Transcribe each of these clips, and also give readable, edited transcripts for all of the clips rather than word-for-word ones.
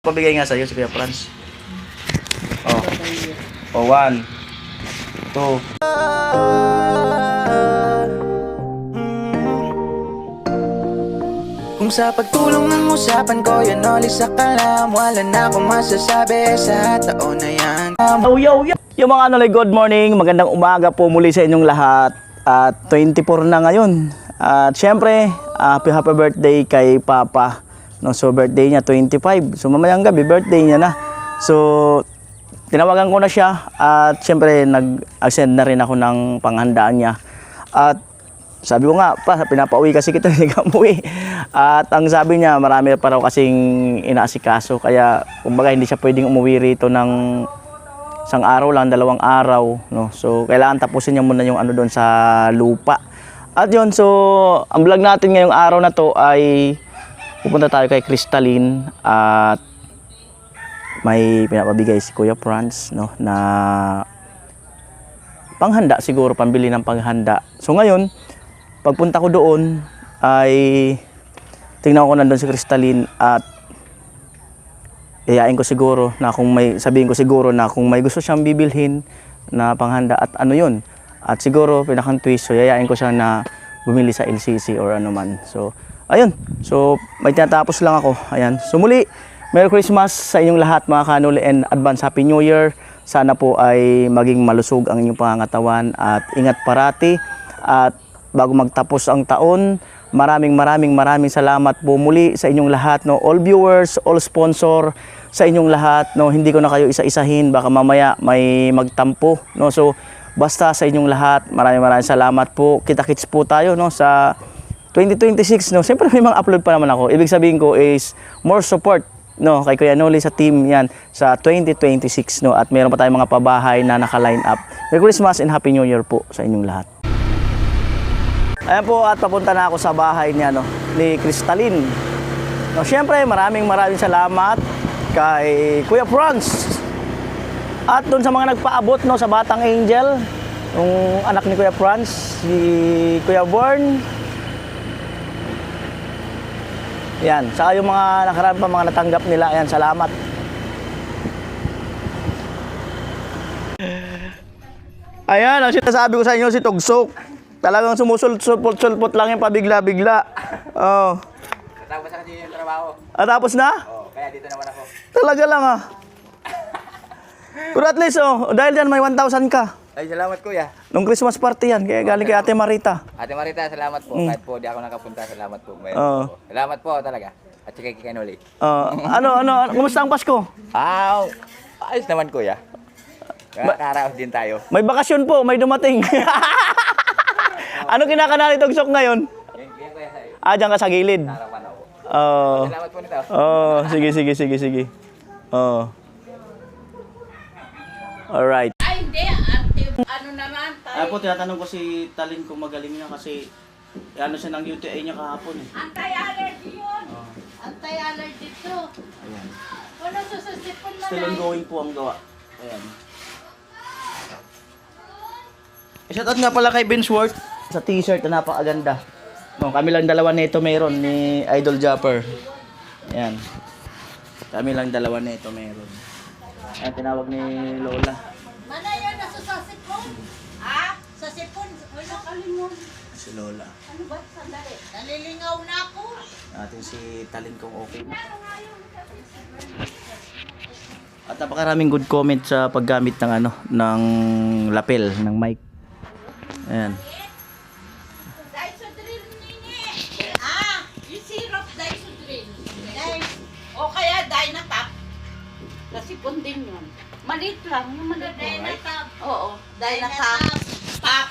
Pabigay nga sa'yo si Kuya Franz. Oh, 1, 2. Kung sa pagtulong ng usapan ko, yun ulit sa kalam. Wala na akong masasabi sa taon na yan. Yo! Yung mga good morning, magandang umaga po muli sa inyong lahat. At 24 na ngayon. At syempre, happy birthday kay Papa. No, so birthday niya 25. So mamayang gabi birthday niya na. So tinawagan ko na siya at syempre nag-send na rin ako ng panghandaan niya. At sabi ko nga, pa, pinapauwi kasi kita, hindi ka umuwi. At ang sabi niya, marami pa raw kasing inaasikaso. Kaya kumbaga hindi siya pwedeng umuwi rito ng isang araw lang, 2 araw. No? So kailangan tapusin niya muna yung ano doon sa lupa. At yun, so ang vlog natin ngayong araw na to ay pupunta tayo kay Crystalline at may pinapabigay si Kuya Franz, no, na panghanda siguro, pambili ng panghanda. So ngayon, pagpunta ko doon ay tingnan ko nandun si Crystalline at iyain ko siguro na kung may, sabihin ko siguro na kung may gusto siyang bibilhin na panghanda at ano yun. At siguro pinakang twist, so yayain ko siya na bumili sa LCC or ano man. So ayun, so may tinatapos lang ako. Ayan, so muli, Merry Christmas sa inyong lahat mga kanuli and advance Happy New Year. Sana po ay maging malusog ang inyong pangangatawan at ingat parati. At bago magtapos ang taon, maraming salamat po muli sa inyong lahat, no, all viewers, all sponsor, sa inyong lahat, no. Hindi ko na kayo isa-isahin, baka mamaya may magtampo, no. So basta sa inyong lahat, maraming salamat po. Kita-kits po tayo, no, sa 2026, no. Siyempre may mga upload pa naman ako. Ibig sabihin ko is more support, no, kay Kuya Noli sa team yan sa 2026, no. At meron pa tayong mga pabahay na naka-line up. Merry Christmas and Happy New Year po sa inyong lahat. Ayan po, at papunta na ako sa bahay niya, no, ni Crystalline. No, siyempre maraming salamat kay Kuya Franz. At doon sa mga nagpaabot, no, sa Batang Angel, yung anak ni Kuya Franz, si Kuya Born. Yan, saka yung mga nakaraan pa, mga natanggap nila, ayan, salamat. Ayan, ang sinasabi ko sa inyo, si Tugsok. Talagang sumusulpot-sulpot lang yung pabigla-bigla. Oh. Natapos na kasi yung trabaho. Tapos na? Oo, kaya dito naman ako. Talaga lang ah. Pero at least, oh, dahil dyan may 1,000 ka. Ay, salamat kuya. Nung Christmas party yan, kaya galing kay Ate Marita. Ate Marita, salamat po. Kahit po di ako nakapunta, salamat po. Mayroon Oo. po. Salamat po talaga. At saka kay Noli. Kumusta ang Pasko? Ayos naman kuya. Kakaraos din tayo. May bakasyon po, may dumating. Ano kinakana ni Tugsok ngayon? Yan kuya sa'yo. Diyan ka sa gilid. Harapan ako. Salamat po nito. Sige. Alright. Ay, hindi. Active. Ano naman tayo? Ay po, tinatanong ko si Talin kung magaling niya kasi ano siya ng UTI niya kahapon eh. Anti-allergy yun. Anti-allergy to. Ayan. Wala sususipon na Still ongoing po ang gawa. Ayan. Shoutout nga pala kay Bensworth sa t-shirt na napakaganda. No, kami lang dalawa nito meron ni Idol Japper. Ayan. Kami lang dalawa nito meron. Ayan, tinawag ni Lola. Mana yun nasa sasipon? Ha? Sasipon? Wala kalimon. Si Lola. Ano ba? Sandali. Nalilingaw na ako. Natin si Talin kung okay na. At napakaraming good comment sa paggamit ng ng lapel ng mic. Ayan. Dysodril nini. Yung syrup Dysodril. O kaya Dynatap. Nasipon din yun. Maliit lang. Yung maliit. Dynatap. Oo. Dynatap. Pap.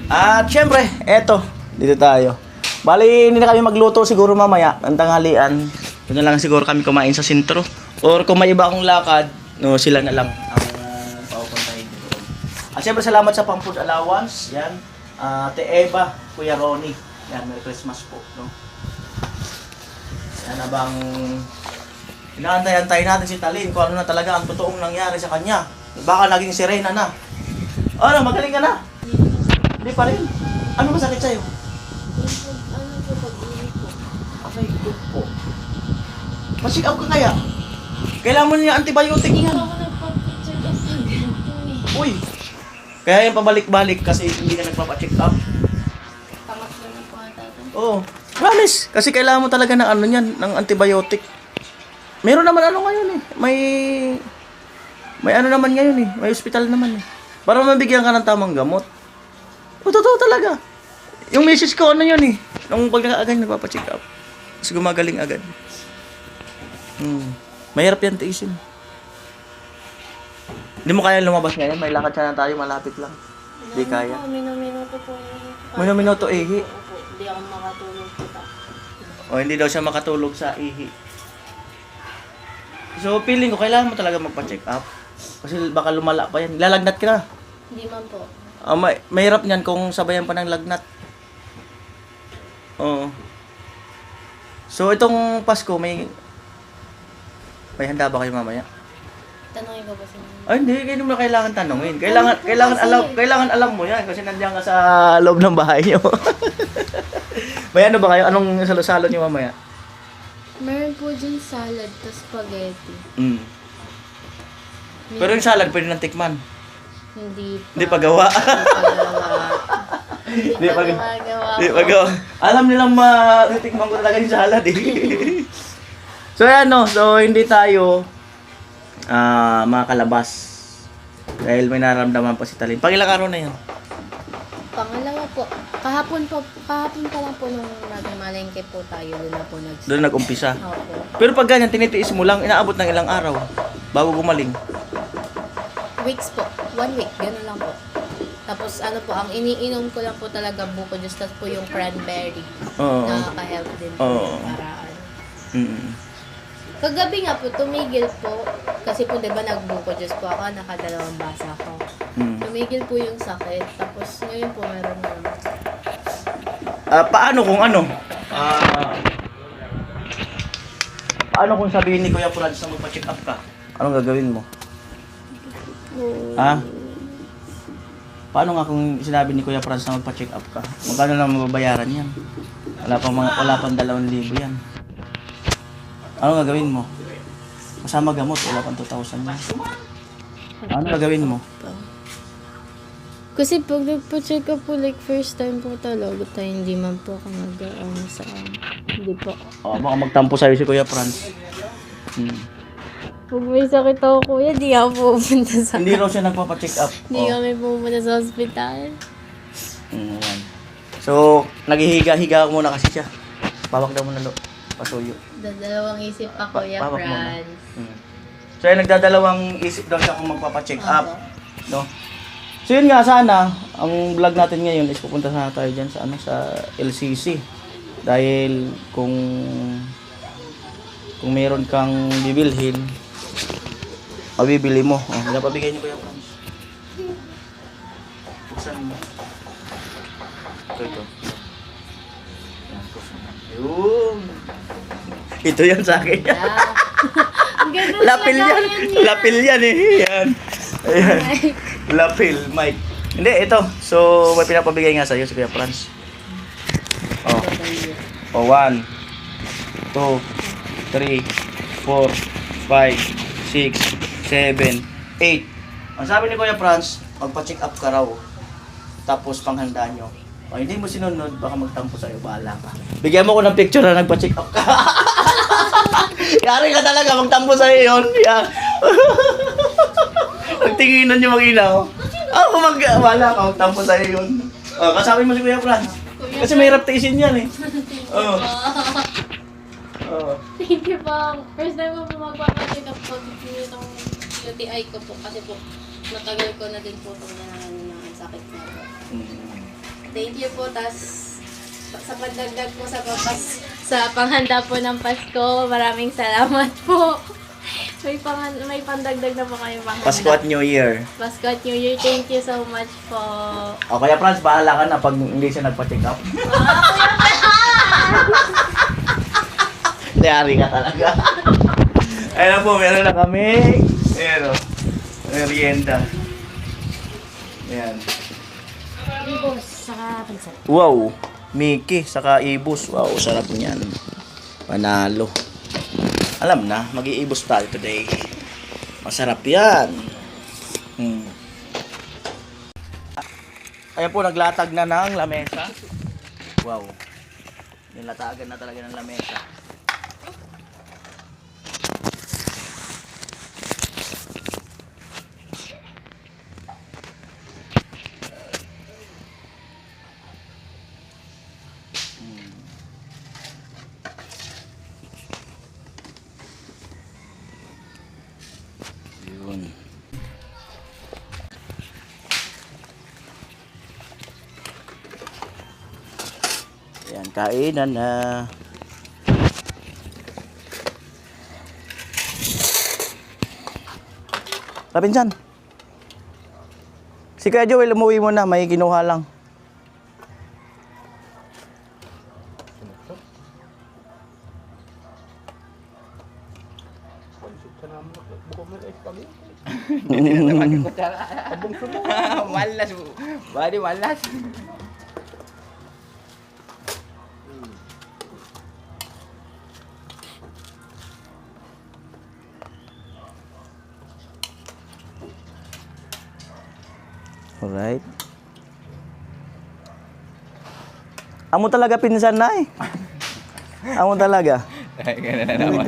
At syempre, eto, dito tayo. Bali, hindi na kami magluto siguro mamaya, ang tanghalian. Doon na lang siguro kami kumain sa sentro. Or kung may iba akong lakad, no, sila na lang ang paupuntahin doon. At syempre, salamat sa pang-food allowance. Yan. Ate Eva, Kuya Ronnie. Yan, Merry Christmas po. No? Yan, abang inaantay-antay natin si Talin kung ano na talaga ang totoong nangyari sa kanya. Baka naging sirena na. Ano, magaling ka na? Hindi pa rin. Ano masakit sa'yo? Ano sa pag-ibig ko? Aray, po. Pa-check up ka kaya? Kailangan mo niya antibiotic Hindi yan. pa ako nagpa-check up sa ganito eh. Uy! Kaya yung pabalik-balik kasi hindi ka nagpapa-check up. Pangatlo na po ata ito. Oo. Promise. Kasi kailangan mo talaga ng ano yan, ng antibiotic. Meron naman ano ngayon eh. May ano naman ngayon eh. May hospital naman eh. Para mabigyan ka ng tamang gamot. O, totoo talaga. Yung misis ko ano yun eh. Nung pag nakaagad nagpapa-check up. Tapos gumagaling agad. Mahirap yan tiisin. Hindi mo kaya lumabas ngayon? May lakad sana tayo, malapit lang. Hindi kaya. Minuto po. Minuto ihi. Opo, hindi ako makatulog po ta. O hindi daw siya makatulog sa ihi. So feeling ko kailangan mo talaga magpa-check up. Kasi baka lumala pa yan. Lalagnat ka na. Hindi man po. Mahirap niyan kung sabayan pa ng lagnat. Oo. So itong Pasko may handa ba kayo mamaya? Tanongin ko ba sa inyo? Ay hindi, hindi mo na kailangan tanungin. Kailangan alam mo yan kasi nandiyan ka sa loob ng bahay niyo. May ano ba kayo? Anong salo-salo niyo mamaya? Meron po dyan salad, tas spaghetti. Pero yung salad pwede nang tikman. Hindi pa. Hindi pa gawa. Hindi pa gawa. Hindi pa gawa. Alam nilang matitikman ko talaga yung salad eh. So yan no, so hindi tayo makakalabas. Dahil may nararamdaman pa si Talin. Pag ilang araw na yun? Pangalawa po. Kahapon pa lang po nung nagmalengke po tayo. Doon na po Doon nag-umpisa. Opo. Pero pag ganyan, tinitiis mo lang, inaabot ng ilang araw bago gumaling. Weeks po. 1 week. Ganun lang po. Tapos ano po, ang iniinom ko lang po talaga buko juice. Tapos po yung cranberry. Oo. Nakaka-help din po. Oo. Para ano. Mm. Kagabi nga po, tumigil po. Kasi po, di ba, nagbuko juice po ako. Nakadalawang basa ko. Tumigil po yung sakit. Tapos ngayon po, meron na naman. Paano kung ano? Paano kung sabihin ni Kuya Franz na magpa-check up ka? Anong gagawin mo? Ha? Paano nga kung sinabi ni Kuya Franz na magpa-check up ka? Magkano lang mababayaran yan? Wala pang 2,000 yan. Ano gagawin mo? Kasama gamot, wala pang 2,000 yan. Ano gagawin mo? Kasi pag nagpa-check up po, like first time po talaga tayo, hindi man po ako sa hindi po. Baka magtampo sa'yo si Kuya Franz. Pag may sakit ako, kuya, di ako pupunta sa... Hindi raw siya nagpapa-check up. Hindi kami pupunta sa hospital. Yan. So, naghihiga-higa muna kasi siya. Pawak daw mo na pasuyo. Dadalawang isip pa, Kuya Pawak muna. Franz. So, yan, nagdadalawang isip daw siya kung magpapa-check up. Opo. No? So, yun nga, sana, ang vlog natin ngayon is pupunta sana tayo dyan sa, sa LCC. Dahil kung meron kang bibilhin, mabibili mo. Napabigay niyo Kuya Franz. Buksan mo. Ito. Yun. Ito yan sa akin. Lapil yan. Lapil yan eh. Yan. Ayan. Lapil, Mike. Hindi, ito. So, may pinapabigay nga sa'yo si Kuya Franz. Oh, 1, 2, 3, 4, 5, 6, 7, 8. Ang sabi ni Kuya Franz, magpa-check up ka raw. Tapos panghanda nyo. O, hindi mo sinunod, baka magtampo sa'yo, bahala ka. Bigyan mo ko ng picture na nagpa-check up ka. Yari ka talaga, magtampo sa'yo yun. Yeah. Nagtinginan nyo mag-inaw. Bahala ka, magtampo sa'yo yun. O, kasabi mo si Kuya Franz. Kasi mahirap tiisin yan eh. Oo. Thank you po. First time ko po magpapacheck up po itong UTI ko po. Kasi po, matagal ko na din po itong nanganganan sakit na po. Thank you po. Tas sa pandagdag po sa panghanda po ng Pasko, maraming salamat po. May pandagdag na po kayo panghanda. Pasko at New Year. Pasko at New Year. Thank you so much po. O Kuya Franz, bahala ka na pag hindi siya nagpa-check up. Yari ka talaga. Ayun po, meron na kami. Ayan o. Merienda. Ayan. Ibos, saka pansit. Wow. Mickey, saka ibus. Wow, sarap niyan. Panalo. Alam na, mag-iibos tayo today. Masarap yan. Ayan po, naglatag na ng lamesa. Wow. Nilatagan na talaga ng lamesa. Yun. Ayan, kainan na. Kapinsan. Si Kuya Joel, umuwi mo na. May kinuha lang. Malas. Bali, malas. Alright. Amo talaga pinsan na eh. Amo talaga. Ganun na naman.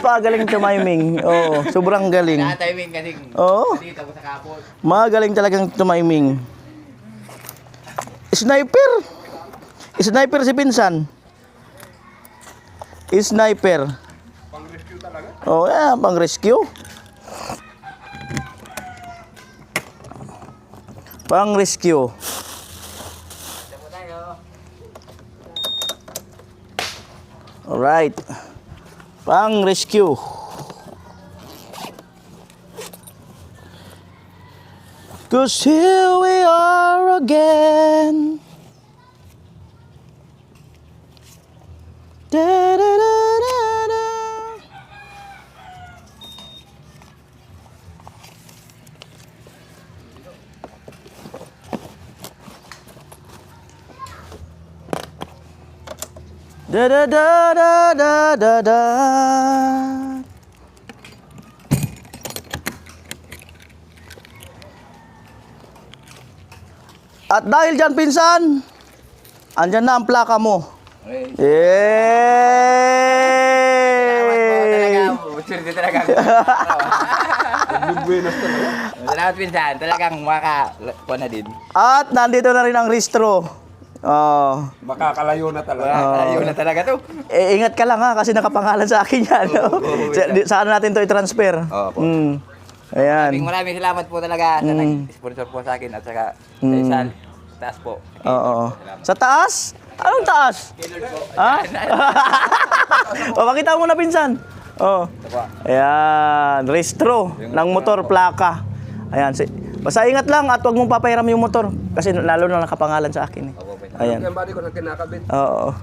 Pagaling tumiming. Oo, sobrang galing. Timing kasi. Oo. Dito ko sa kapot. Magaling talagang tumiming. Sniper. Sniper si pinsan. Sniper. Pang-rescue talaga? Oo, yeah, pang-rescue. Pang-rescue. Alright. Pang-rescue. Cause here we are again. Da, da, da, da, da. Da da da da da da da. At dahil dyan, pinsan, andyan na ang plaka mo. Okay. Yay! Swerte talaga. Salamat pinsan. Talagang makakuha na din. At nandito na rin ang restro. Oh. Makakalayo na talaga. Ayun na talaga to. Ingat ka lang ha, kasi nakapangalan sa akin yan. Saan natin to i-transfer? Opo. Ayan. Maraming salamat po talaga sa nag-sponsor po sa akin at saka sa isang taas po. Oo. Sa taas? Anong taas? Ha? O, pakita mo na, pinsan. Oh. Ayan, restro ng motor, plaka. Ayan, basta ingat lang at huwag mong papahiram yung motor kasi lalo na nakapangalan sa akin. Ayan. Yung body ko na kinakabit. Oo.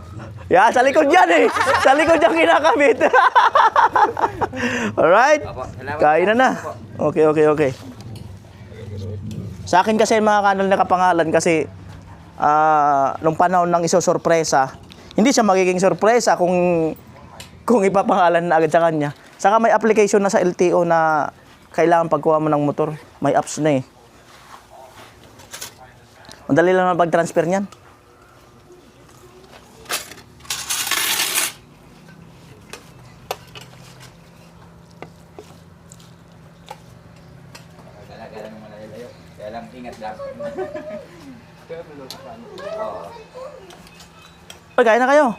Yeah, sa likod yan eh. Sa likod yan kinakabit. Alright. Kain na. Okay. Sa akin kasi mga kanal nakapangalan kasi nung panahon ng isosorpresa, hindi siya magiging sorpresa kung ipapangalan na agad sa kanya. Saka may application na sa LTO na kailangan pagkuha mo ng motor. May apps na eh. Madali lang na pag-transfer niyan. Kaya lang ingat lang. Oo. Oy, kain na kayo.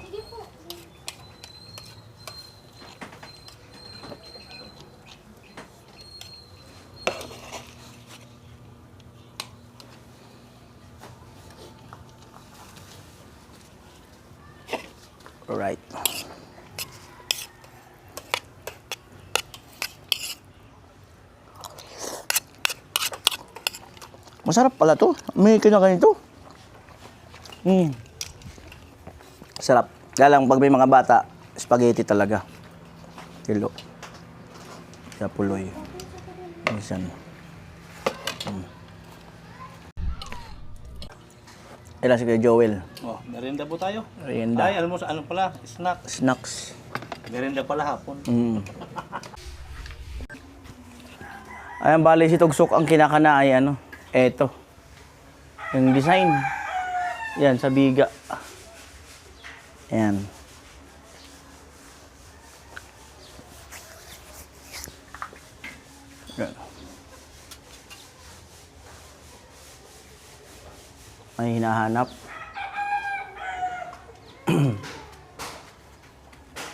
Alright. Masarap pala to. May kanya-ganito. Sarap. Kaya lang pag may mga bata, spaghetti talaga. Tilo. Kaya puloy. Minsan. Ilan si Kuya Joel? Oh, merienda po tayo. Merienda. Ay, alam mo sa ano pala? Snack. Snacks. Merinda pala hapon. Ayan, bali si Tugsok ang kinakana ay ano, eto. Yung design. Yan, sa biga. Ayan. Yan. May hinahanap.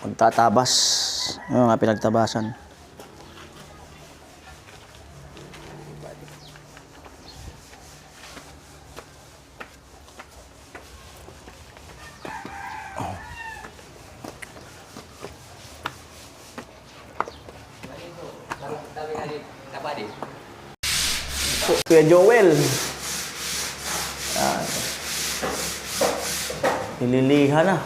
Magtatabas. Yung mga pinagtabasan. Kuya Joel. Yan. Nililiha na.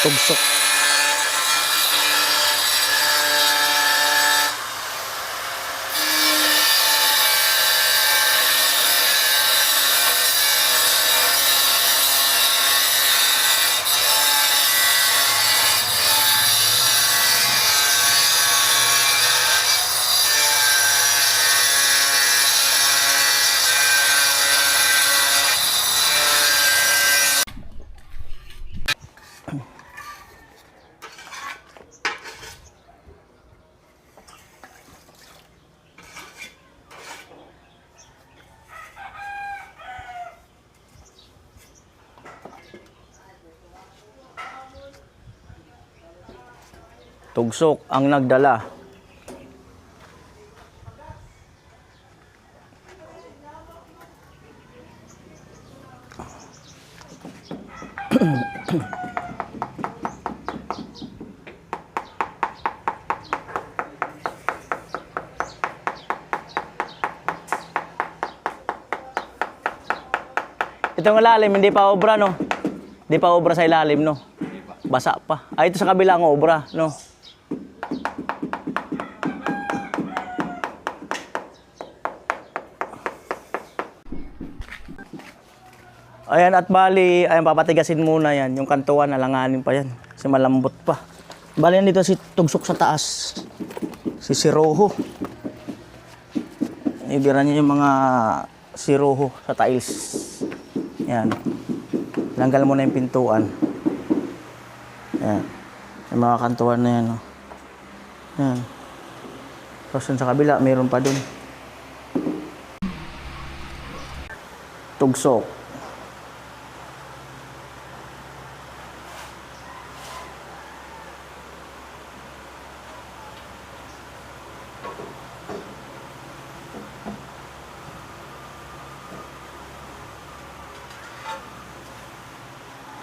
Tugsok. Tugsok ang nagdala. Itong ilalim, hindi pa obra, no? Hindi pa obra sa ilalim, no? Basa pa. Ay, ito sa kabilang obra, no? Ayan, at bali, ayan, papatigasin muna yan. Yung kantuan, alanganin pa yan. Kasi malambot pa. Bali, yan dito si Tugsok sa taas. Si Siroho. Ibira niya yung mga Siroho sa tiles. Yan. Langgal mo na yung pintuan. Yan. Yung mga kantuan na yan. Oh. Yan. Tapos yun sa kabila, mayroon pa dun. Tugsok.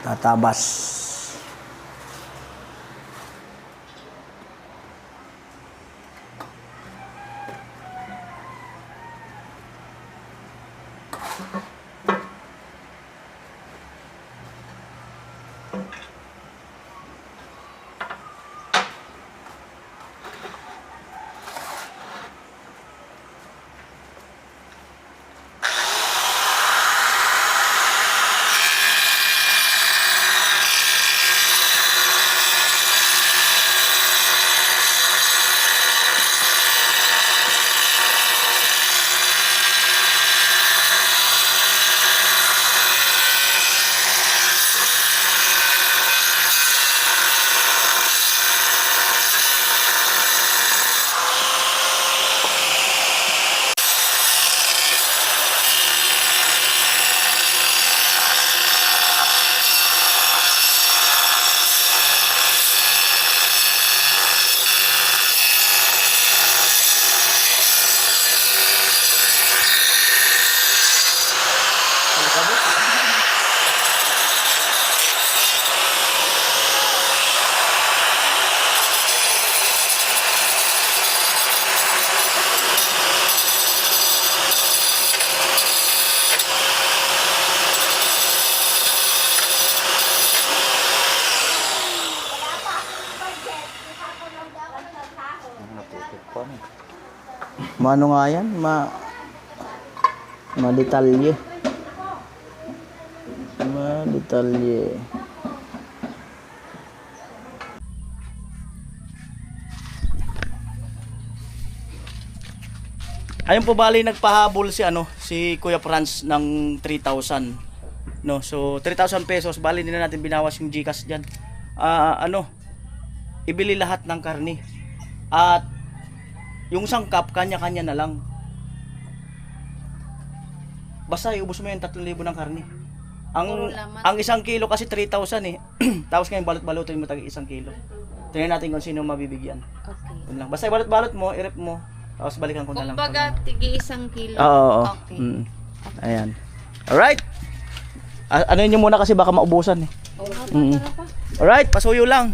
Tatabas. Maano nga yan? Madetalye. Madetalye. Ayun po bali nagpahabol si Kuya Franz ng 3,000. No, so 3,000 pesos bali din na natin binawas yung GCash diyan. Ibili lahat ng karne. At yung sangkap kanya-kanya na lang. Basta iubos mo yung 3,000 ng karne. Puro laman. Ang 1 kilo kasi 3,000 eh. Tapos ngayon balot-balotin mo tag 1 kilo. Tingnan natin kung sino mabibigyan. Okay. Yun lang. Basta ibalot-balot mo, i-rep mo. Tapos balikan ko na lang. Kumbaga, tigi 1 kilo. Oo. Okay. Ayan. Alright. Ano yun muna kasi baka maubusan eh. Okay. Alright, pasuyo lang.